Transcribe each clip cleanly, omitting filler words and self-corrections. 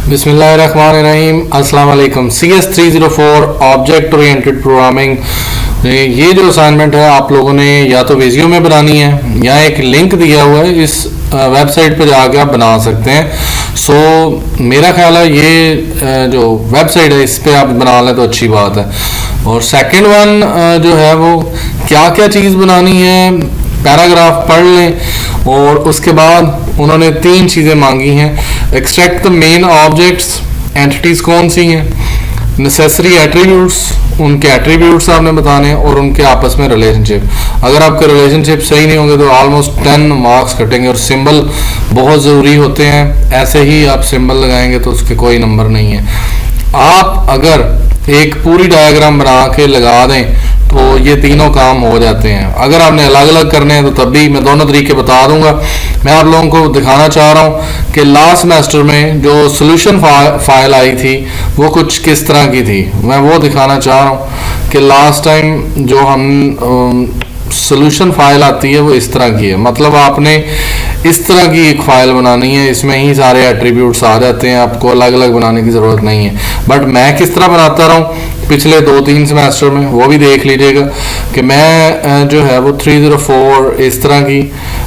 बिस्मिल्लाहिर्रहमानिर्रहीम। अस्सलाम वालेकुम। CS304 ऑब्जेक्ट ओरिएंटेड प्रोग्रामिंग, ये जो असाइनमेंट है आप लोगों ने या तो वीडियो में बनानी है या एक लिंक दिया हुआ है, इस वेबसाइट पर जाकर आप बना सकते हैं। सो मेरा ख्याल है ये जो वेबसाइट है इस पर आप बना लें तो अच्छी बात है। और सेकंड वन जो है वो क्या क्या चीज़ बनानी है, पैराग्राफ पढ़ लें। और उसके बाद उन्होंने 3 चीज़ें मांगी हैं। Extract the main objects, entities कौन सी हैं, नेसेसरी एट्रीब्यूट्स, उनके एट्रीब्यूट्स आपने बताने हैं, और उनके आपस में रिलेशनशिप। अगर आपके रिलेशनशिप सही नहीं होंगे तो ऑलमोस्ट 10 मार्क्स कटेंगे। और सिंबल बहुत ज़रूरी होते हैं, ऐसे ही आप सिंबल लगाएंगे तो उसके कोई नंबर नहीं है। आप अगर एक पूरी डायग्राम बना के लगा दें तो ये तीनों काम हो जाते हैं। अगर आपने अलग अलग करने हैं तो तब भी मैं दोनों तरीके बता दूंगा। मैं आप लोगों को दिखाना चाह रहा हूँ कि लास्ट सेमेस्टर में जो सोल्यूशन फाइल आई थी वो कुछ किस तरह की थी, मैं वो दिखाना चाह रहा हूँ कि लास्ट टाइम जो हम सोल्यूशन फाइल आती है वो इस तरह की है। मतलब आपने इस तरह की एक फाइल बनानी है, इसमें ही सारे एट्रीब्यूट्स आ जाते हैं, आपको अलग अलग बनाने की ज़रूरत नहीं है। बट मैं किस तरह बनाता रहा हूँ पिछले 2-3 सेमेस्टर में, वो भी देख लीजिएगा कि मैं जो है वो 304 इस तरह की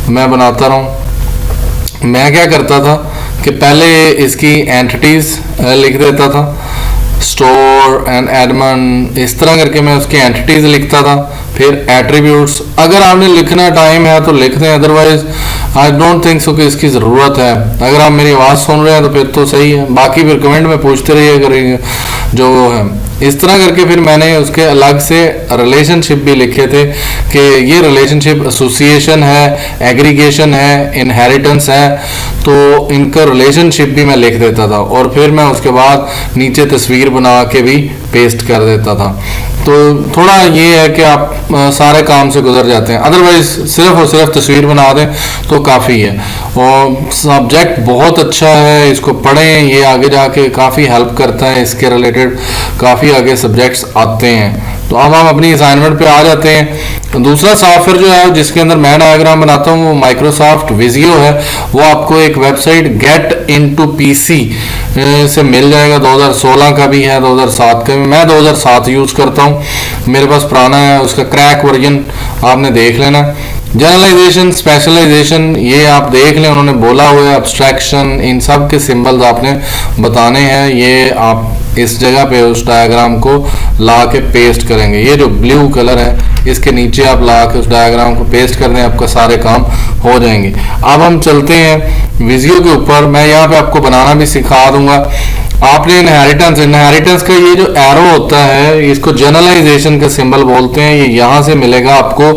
मैं बनाता रहा हूँ। मैं क्या करता था कि पहले इसकी एंटिटीज़ लिख देता था, स्टोर एंड एडमन, इस तरह करके मैं उसकी एंटिटीज़ लिखता था। फिर एट्रीब्यूट्स, अगर आपने लिखना टाइम है तो लिख दें, otherwise I don't think so कि इसकी ज़रूरत है। अगर आप मेरी आवाज़ सुन रहे हैं तो फिर तो सही है, बाकी फिर कमेंट में पूछते रहिए करेंगे जो है। इस तरह करके फिर मैंने उसके अलग से रिलेशनशिप भी लिखे थे कि ये रिलेशनशिप एसोसिएशन है, एग्रीगेशन है, इनहेरिटेंस है, तो इनका रिलेशनशिप भी मैं लिख देता था। और फिर मैं उसके बाद नीचे तस्वीर बना के भी पेस्ट कर देता था। तो थोड़ा ये है कि आप सारे काम से गुजर जाते हैं, अदरवाइज सिर्फ और सिर्फ तस्वीर बना दें तो काफ़ी है। और सब्जेक्ट बहुत अच्छा है, इसको पढ़ें, ये आगे जाके काफ़ी हेल्प करता है, इसके रिलेटेड काफ़ी आगे सब्जेक्ट्स आते हैं। तो अब हम अपनी असाइनमेंट पे आ जाते हैं। दूसरा सॉफ्टवेयर जो है जिसके अंदर मैं डायग्राम बनाता हूँ वो माइक्रोसॉफ्ट विजियो है। वो आपको एक वेबसाइट गेट इनटू पीसी से मिल जाएगा। 2016 का भी है, 2007 का भी। मैं 2007 यूज़ करता हूँ, मेरे पास पुराना है, उसका क्रैक वर्जन आपने देख लेना। जनरलाइजेशन, स्पेशलाइजेशन, ये आप देख लें, उन्होंने बोला हुआ है। एब्स्ट्रैक्शन, इन सब के सिंबल्स आपने बताने हैं। ये आप इस जगह पे उस डायग्राम को ला के पेस्ट करेंगे। ये जो ब्लू कलर है इसके नीचे आप ला के उस डायग्राम को पेस्ट कर दें, आपका सारे काम हो जाएंगे। अब हम चलते हैं विजियो के ऊपर। मैं यहाँ पे आपको बनाना भी सिखा दूंगा। आपने इनहेरिटेंस का ये जो एरो होता है इसको जनरलाइजेशन का सिंबल बोलते हैं। ये यहाँ से मिलेगा आपको।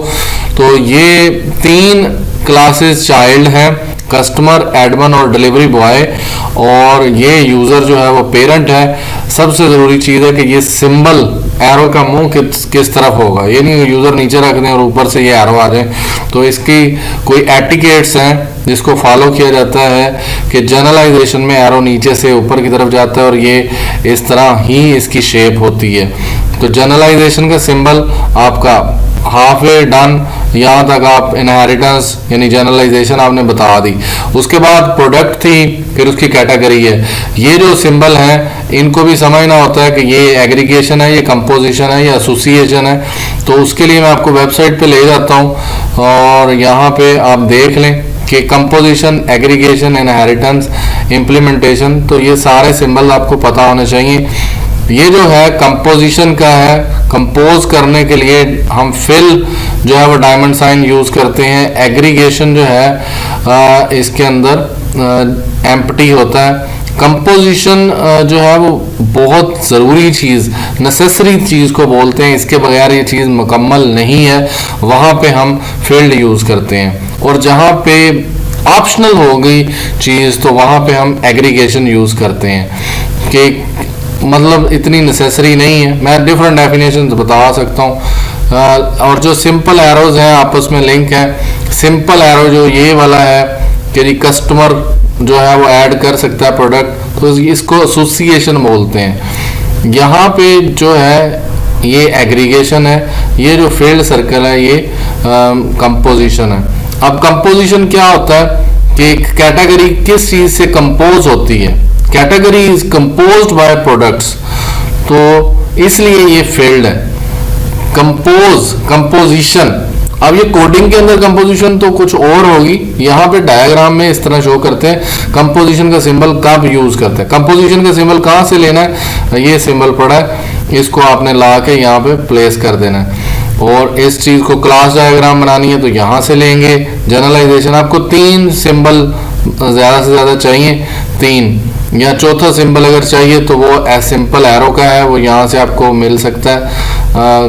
तो ये 3 क्लासेस चाइल्ड हैं, कस्टमर, एडमन और डिलीवरी बॉय। और ये यूज़र जो है वो पेरेंट है। सबसे ज़रूरी चीज़ है कि ये सिंबल एरो का मुंह किस तरफ होगा, ये नहीं यूज़र नीचे रख दें और ऊपर से ये एरो आ जाए। तो इसकी कोई एटिकेट्स हैं जिसको फॉलो किया जाता है कि जनरलाइजेशन में एरो नीचे से ऊपर की तरफ जाता है और ये इस तरह ही इसकी शेप होती है। तो जनरलाइजेशन का सिंबल आपका हाफ वे डन, यहाँ तक आप इनहेरिटेंस यानी जनरलाइजेशन आपने बता दी। उसके बाद प्रोडक्ट थी, फिर उसकी कैटेगरी है। ये जो सिंबल हैं इनको भी समझना होता है कि ये एग्रीगेशन है, ये कंपोजिशन है, ये एसोसिएशन है। तो उसके लिए मैं आपको वेबसाइट पे ले जाता हूँ और यहाँ पे आप देख लें कि कंपोजिशन, एग्रीगेशन, इनहेरिटेंस, इम्प्लीमेंटेशन, तो ये सारे सिंबल आपको पता होने चाहिए। ये जो है कंपोजिशन का है, कंपोज करने के लिए हम फिल जो है वो डायमंड साइन यूज़ करते हैं। एग्रीगेशन जो है इसके अंदर एम्प्टी होता है। कंपोजिशन जो है वो बहुत ज़रूरी चीज़, नेसेसरी चीज़ को बोलते हैं, इसके बगैर ये चीज़ मुकम्मल नहीं है। वहाँ पे हम फील्ड यूज़ करते हैं। और जहाँ पे ऑप्शनल हो गई चीज़ तो वहाँ पे हम एग्रीगेशन यूज़ करते हैं कि मतलब इतनी नेसेसरी नहीं है। मैं डिफरेंट डेफिनेशन बता सकता हूँ। और जो सिंपल एरोज हैं आपस में लिंक है। सिंपल एरो जो ये वाला है कि कस्टमर जो है वो ऐड कर सकता है प्रोडक्ट, तो इसको एसोसिएशन बोलते हैं। यहाँ पे जो है ये एग्रीगेशन है, ये जो फील्ड सर्कल है ये कंपोजिशन है। अब कंपोजिशन क्या होता है कि कैटेगरी किस चीज़ से कंपोज होती है, category is composed by products, तो इसलिए ये फील्ड है। कंपोजिशन, अब ये कोडिंग के अंदर कंपोजिशन तो कुछ और होगी, यहाँ पे डायग्राम में इस तरह शो करते हैं कंपोजिशन का सिंबल कब यूज करते हैं। कंपोजिशन का सिंबल कहाँ से लेना है, ये सिंबल पड़ा है, इसको आपने ला के यहाँ पे प्लेस कर देना है। और इस चीज को क्लास डायग्राम बनानी है तो यहाँ से लेंगे। जनरलाइजेशन, आपको 3 सिंबल ज्यादा से ज्यादा चाहिए, 3 या चौथा सिंबल अगर चाहिए तो वो एस सिंपल एरो का है, वो यहाँ से आपको मिल सकता है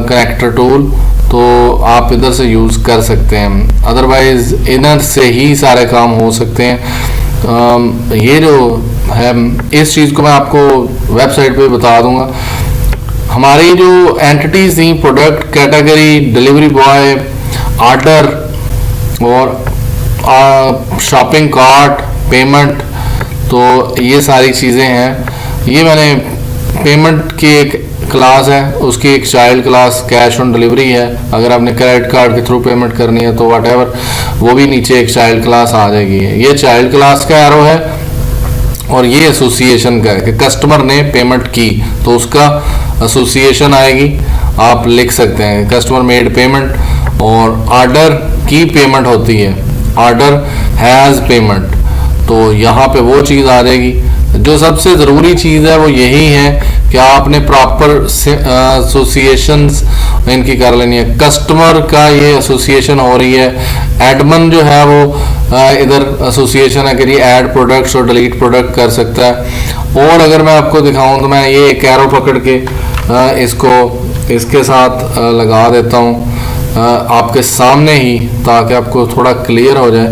कनेक्टर टूल, तो आप इधर से यूज कर सकते हैं। अदरवाइज इधर से ही सारे काम हो सकते हैं। ये जो है इस चीज को मैं आपको वेबसाइट पे बता दूंगा। हमारी जो एंटिटीज थी, product, category, delivery boy, order और शॉपिंग कार्ट, पेमेंट, तो ये सारी चीज़ें हैं। ये मैंने पेमेंट की एक क्लास है, उसकी एक child class cash on delivery है। अगर आपने क्रेडिट कार्ड के थ्रू पेमेंट करनी है तो व्हाटएवर, वो भी नीचे एक चाइल्ड क्लास आ जाएगी। ये चाइल्ड क्लास का एरो है और ये एसोसिएशन का है कि कस्टमर ने पेमेंट की तो उसका एसोसिएशन आएगी, आप लिख सकते हैं कस्टमर मेड पेमेंट। और ऑर्डर की पेमेंट होती है, ऑर्डर हैज़ पेमेंट, तो यहाँ पे वो चीज़ आ जाएगी। जो सबसे ज़रूरी चीज़ है वो यही है कि आपने प्रॉपर एसोसिएशंस इनकी कर लेनी है। कस्टमर का ये एसोसिएशन हो रही है, एडमन जो है वो इधर एसोसिएशन है कि ये ऐड प्रोडक्ट्स और डिलीट प्रोडक्ट कर सकता है। और अगर मैं आपको दिखाऊं तो मैं ये एक एरो पकड़ के इसको इसके साथ लगा देता हूँ आपके सामने ही, ताकि आपको थोड़ा क्लियर हो जाए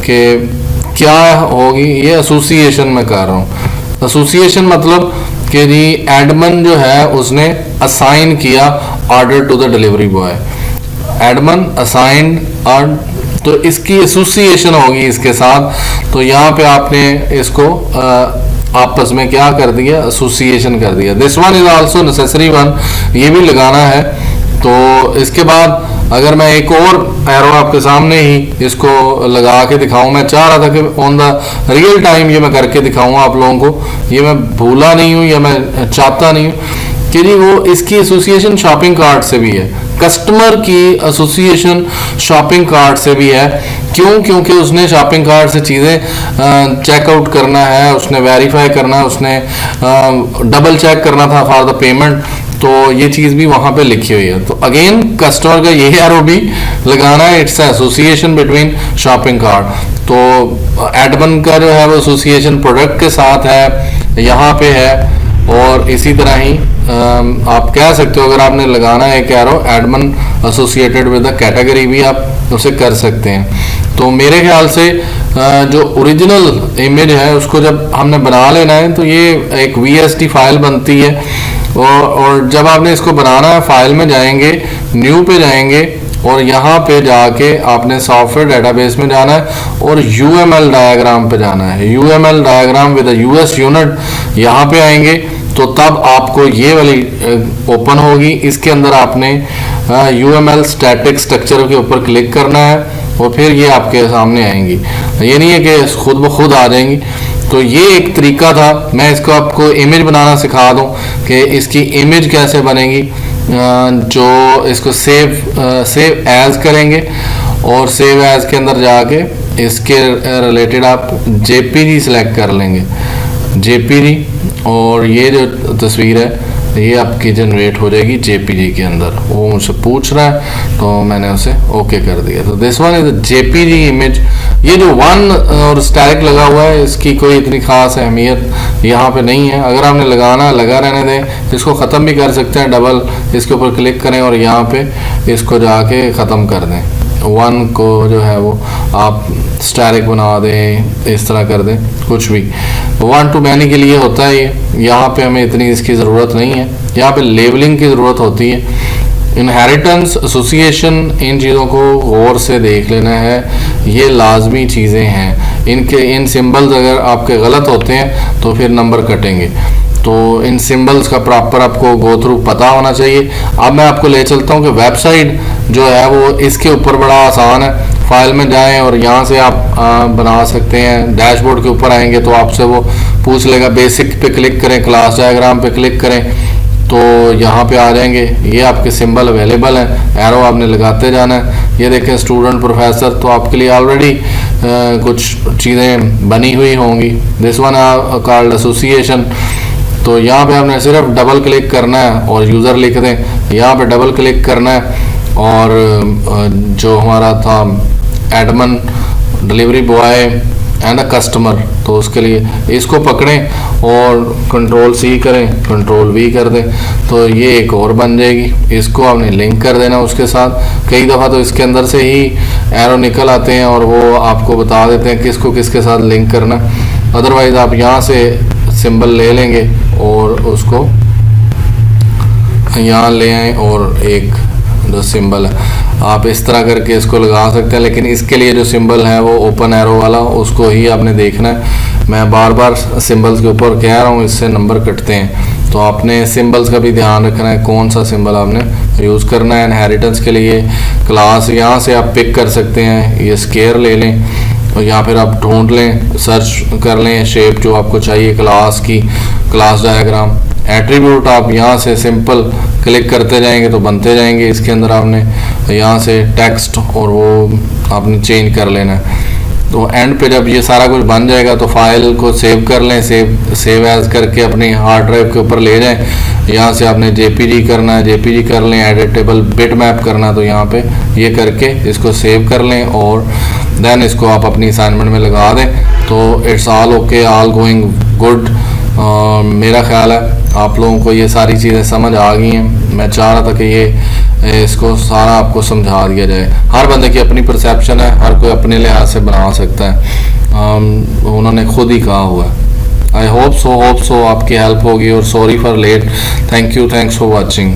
कि क्या होगी। ये एसोसिएशन में कर रहा हूँ। एसोसिएशन मतलब कि जी एडमन जो है उसने असाइन किया order to the delivery boy, admin assigned order, तो इसकी एसोसिएशन होगी इसके साथ। तो यहाँ पे आपने इसको आपस में क्या कर दिया, एसोसिएशन कर दिया। This one is also necessary one, ये भी लगाना है। तो इसके बाद अगर मैं एक और एरो आपके सामने ही इसको लगा के दिखाऊं, मैं चाह रहा था कि ऑन द रियल टाइम ये मैं करके दिखाऊं आप लोगों को, ये मैं भूला नहीं हूं या मैं चाहता नहीं हूं कि जी वो इसकी एसोसिएशन शॉपिंग कार्ट से भी है, कस्टमर की एसोसिएशन शॉपिंग कार्ट से भी है। क्यों? क्योंकि उसने शॉपिंग कार्ट से चीज़ें चेकआउट करना है, उसने वेरीफाई करना है, उसने डबल चेक करना था फॉर द पेमेंट, तो ये चीज़ भी वहाँ पे लिखी हुई है। तो अगेन कस्टमर का ये एरो भी लगाना है, its association between shopping cart. तो एडमन का जो है वो एसोसिएशन प्रोडक्ट के साथ है, यहाँ पे है। और इसी तरह ही आप कह सकते हो अगर आपने लगाना है एक arrow Edmund associated with the category भी आप उसे कर सकते हैं। तो मेरे ख्याल से जो ओरिजिनल इमेज है उसको जब हमने बना लेना है तो ये एक VST फाइल बनती है। और जब आपने इसको बनाना है, फाइल में जाएंगे, न्यू पे जाएंगे और यहाँ पे जाके आपने सॉफ्टवेयर डेटाबेस में जाना है और UML डायग्राम पे जाना है। UML diagram with US unit यहाँ पे आएंगे तो तब आपको ये वाली ओपन होगी। इसके अंदर आपने UML स्टैटिक स्ट्रक्चर के ऊपर क्लिक करना है और फिर ये आपके सामने आएंगी। ये नहीं है कि खुद ब खुद आ जाएंगी। तो ये एक तरीका था, मैं इसको आपको इमेज बनाना सिखा दूं कि इसकी इमेज कैसे बनेगी। जो इसको सेव एज करेंगे और सेव एज के अंदर जाके इसके रिलेटेड आप JPG सिलेक्ट कर लेंगे, JPG, और ये जो तस्वीर है ये आपकी जनरेट हो जाएगी JPG के अंदर। वो मुझसे पूछ रहा है तो मैंने उसे ओके कर दिया। तो this one is JPG image. ये जो वन और स्टैटिक लगा हुआ है इसकी कोई इतनी खास अहमियत यहाँ पे नहीं है। अगर आपने लगाना लगा रहने दें, इसको ख़त्म भी कर सकते हैं, डबल इसके ऊपर क्लिक करें और यहाँ पे इसको जाके ख़त्म कर दें। वन को जो है वो आप स्टैटिक बना दें, इस तरह कर दें, कुछ भी। वन टू मैनी के लिए होता है ये, यहाँ पे हमें इतनी इसकी ज़रूरत नहीं है। यहाँ पे लेबलिंग की ज़रूरत होती है। इनहेरिटेंस, एसोसिएशन, इन चीज़ों को गौर से देख लेना है, ये लाजमी चीज़ें हैं। इन सिंबल्स अगर आपके गलत होते हैं तो फिर नंबर कटेंगे। तो इन सिंबल्स का प्रॉपर आपको गो थ्रू पता होना चाहिए। अब मैं आपको ले चलता हूँ कि वेबसाइट जो है वो इसके ऊपर बड़ा आसान है। फाइल में जाएं और यहाँ से आप बना सकते हैं। डैशबोर्ड के ऊपर आएंगे तो आपसे वो पूछ लेगा। बेसिक पे क्लिक करें, क्लास डायग्राम पे क्लिक करें तो यहाँ पे आ जाएंगे। ये आपके सिंबल अवेलेबल हैं, एरो आपने लगाते जाना है। ये देखें स्टूडेंट प्रोफेसर, तो आपके लिए ऑलरेडी कुछ चीज़ें बनी हुई होंगी। This one called association. तो यहाँ पे आपने सिर्फ डबल क्लिक करना है और यूज़र लिख दें। यहाँ पे डबल क्लिक करना है और जो हमारा था Edmund, delivery boy and a customer, तो उसके लिए इसको पकड़ें और कंट्रोल C करें, कंट्रोल V कर दें, तो ये एक और बन जाएगी। इसको आपने लिंक कर देना उसके साथ। कई दफ़ा तो इसके अंदर से ही एरो निकल आते हैं और वो आपको बता देते हैं किसको किसके साथ लिंक करना। अदरवाइज़ आप यहाँ से सिंबल ले लेंगे और उसको यहाँ ले आएँ और एक जो सिंबल है आप इस तरह करके इसको लगा सकते हैं। लेकिन इसके लिए जो सिंबल है वो ओपन एरो वाला, उसको ही आपने देखना है। मैं बार बार सिंबल्स के ऊपर कह रहा हूँ, इससे नंबर कटते हैं। तो आपने सिंबल्स का भी ध्यान रखना है, कौन सा सिंबल आपने यूज़ करना है। इनहेरिटेंस के लिए क्लास यहाँ से आप पिक कर सकते हैं, ये स्केयर ले लें और या फिर आप ढूंढ लें, सर्च कर लें शेप जो आपको चाहिए क्लास की, क्लास डायग्राम। एट्रीब्यूट आप यहाँ से सिंपल क्लिक करते जाएंगे तो बनते जाएंगे। इसके अंदर आपने यहाँ से टेक्स्ट और वो आपने चेंज कर लेना है। तो एंड पे जब ये सारा कुछ बन जाएगा तो फाइल को सेव कर लें, सेव एज करके अपनी हार्ड ड्राइव के ऊपर ले जाएं। यहाँ से आपने JPG करना है, JPG कर लें। एडिटेबल बिट मैप करना, तो यहाँ पे ये करके इसको सेव कर लें और देन इसको आप अपनी असाइनमेंट में लगा दें। तो it's all okay, all going good. मेरा ख्याल है आप लोगों को ये सारी चीज़ें समझ आ गई हैं। मैं चाह रहा था कि ये इसको सारा आपको समझा दिया जाए। हर बंदे की अपनी परसेप्शन है, हर कोई अपने लिहाज से बना सकता है। उन्होंने खुद ही कहा हुआ है। आई होप सो आपकी हेल्प होगी और sorry for late. Thank you, thanks for watching.